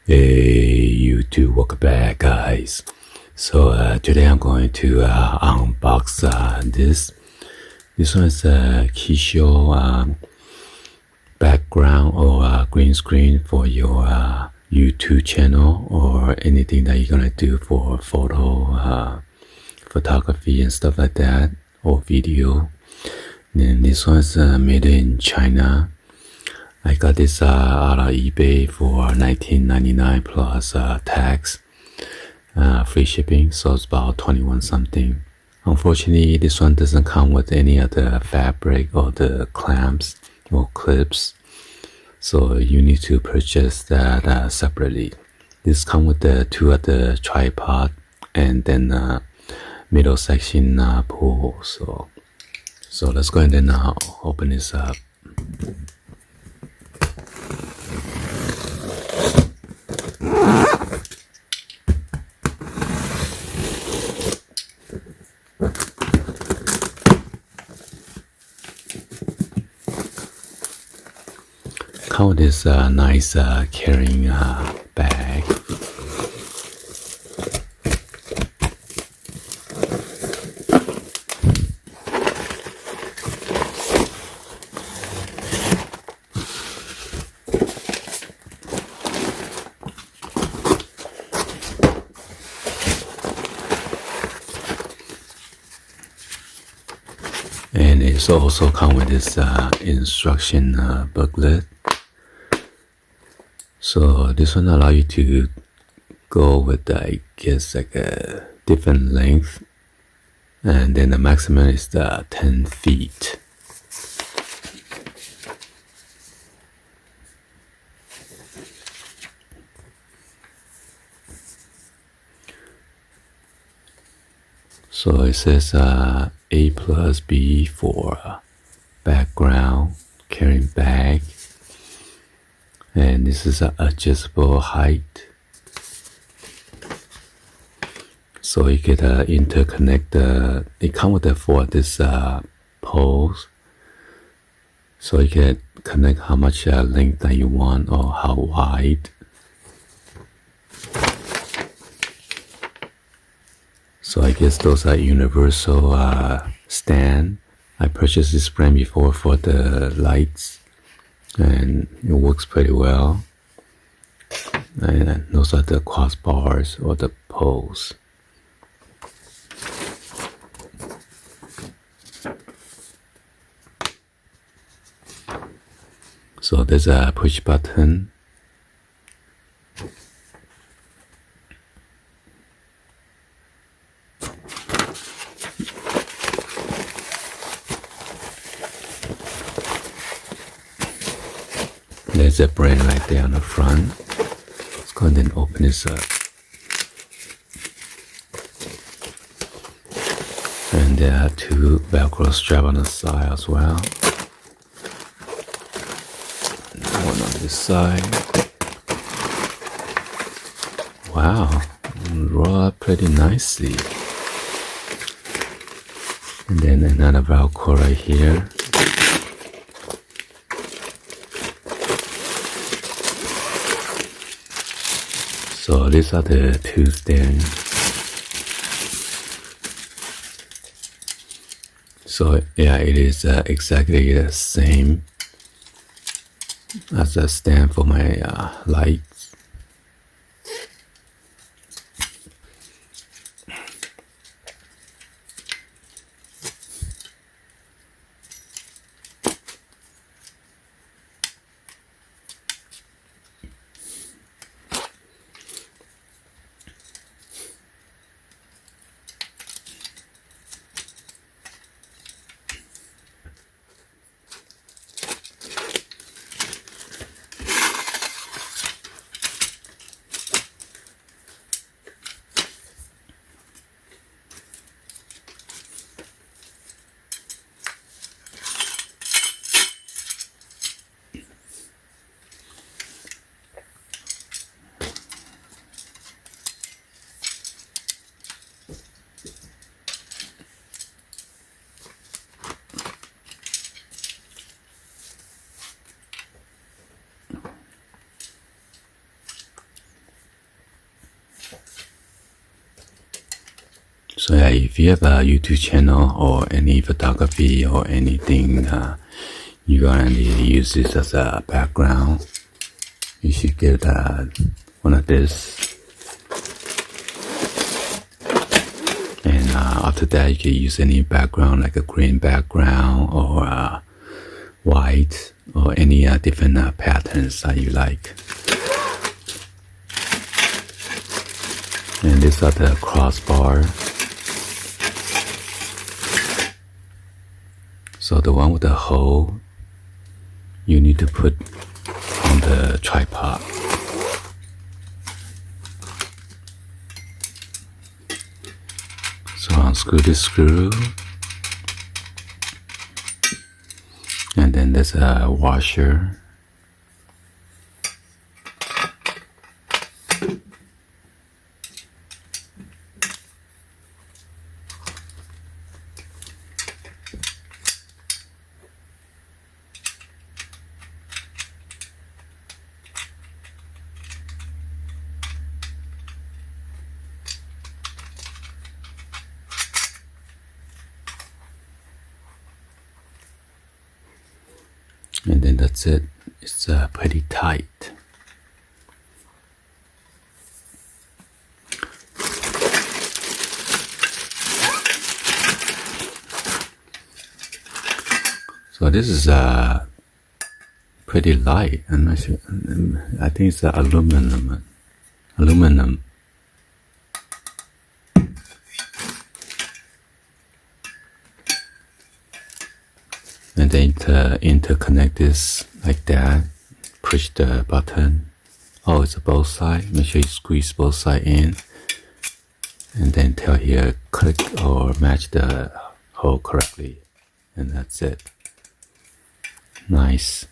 Hey YouTube, welcome back guys. So today I'm going to unbox this. This one is a Kisho background or green screen for your YouTube channel or anything that you're gonna do for photography and stuff like that, or video. And this one is made in China. I got this out of eBay for $19.99 plus tax, free shipping, so it's about 21 something. Unfortunately, this one doesn't come with any of the fabric or the clamps or clips, so you need to purchase that separately. This comes with the two of the tripod and then middle section pull. So let's go ahead and open this up. Come with this nice carrying bag. And it's also come with this instruction booklet. So this one allows you to go with I guess like a different length, and then the maximum is 10 feet. So it says A plus B for background carrying bag, and this is an adjustable height, so you could interconnect it comes with for this poles, so you can connect how much length that you want or how wide. So I guess those are universal stand. I purchased this brand before for the lights, and it works pretty well. And those are the crossbars or the poles. So there's a push button. There's a brand right there on the front. Let's go ahead and open this up. And there are two Velcro straps on the side as well. And one on this side. Wow, roll up pretty nicely. And then another Velcro right here. So these are the two stands. So yeah, it is exactly the same as a stand for my lights. So yeah, if you have a YouTube channel or any photography or anything, you're gonna need to use this as a background. You should get one of this. And after that, you can use any background like a green background or white or any different patterns that you like. And these are the crossbar. So the one with the hole, you need to put on the tripod. So unscrew this screw, and then there's a washer. And then that's it. It's pretty tight. So this is pretty light. I'm not sure. I think it's aluminum. And then interconnect this like that. Push the button. Oh, it's both sides. Make sure you squeeze both sides in. And then tell here, click or match the hole correctly. And that's it. Nice.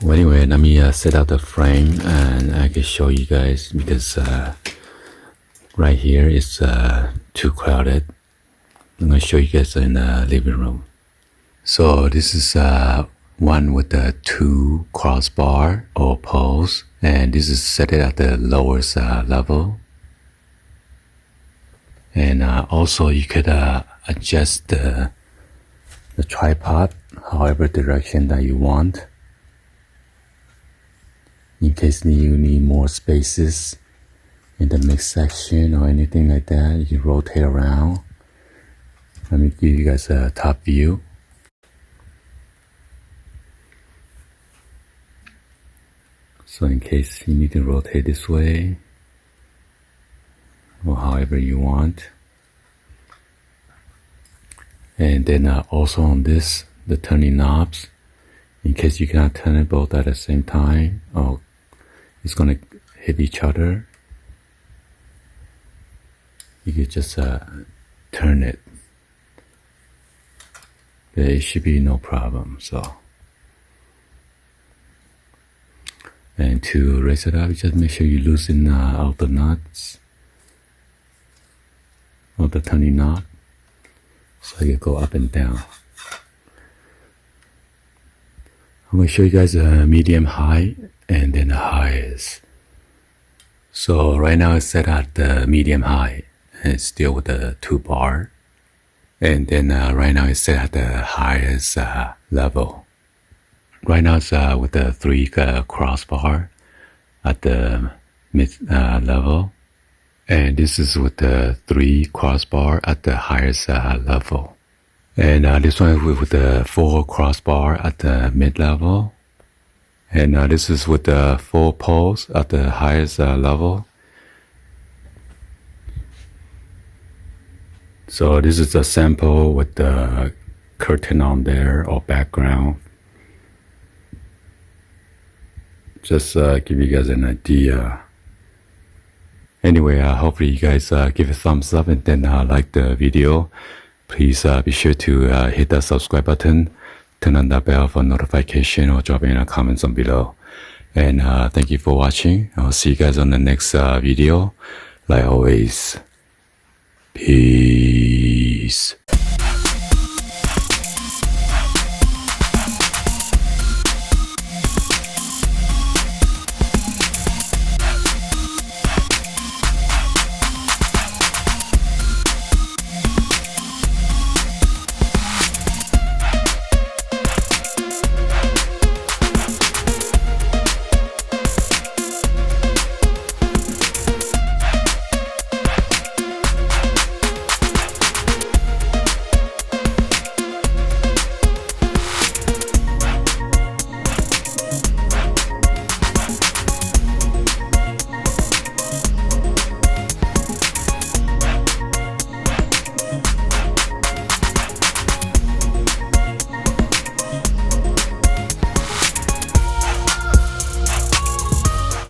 Well, anyway, let me set out the frame and I can show you guys because right here is too crowded. I'm going to show you guys in the living room. So this is one with the 2 crossbar or poles, and this is set it at the lowest level. And also you could adjust the tripod however direction that you want. In case you need more spaces in the mix section or anything like that, you rotate around. Let me give you guys a top view. So in case you need to rotate this way or however you want. And then also on this, the turning knobs, in case you cannot turn it both at the same time or it's gonna hit each other, you could just turn it. It should be no problem. So, and to raise it up, just make sure you loosen out the nuts of the turning knob so you go up and down. I'm going to show you guys a medium high and then the highest. So right now it's set at the medium high and it's still with the 2 bar. And then right now it's set at the highest level. Right now it's with the 3 crossbar at the mid level. And this is with the 3 crossbar at the highest level. And this one is with the 4 crossbar at the mid level. And this is with the 4 poles at the highest level. So this is a sample with the curtain on there or background. Just give you guys an idea. Anyway, hopefully you guys give a thumbs up and then like the video. Please be sure to hit the subscribe button, turn on the bell for notification, or drop in comments on below. And thank you for watching. I'll see you guys on the next video. Like always, peace.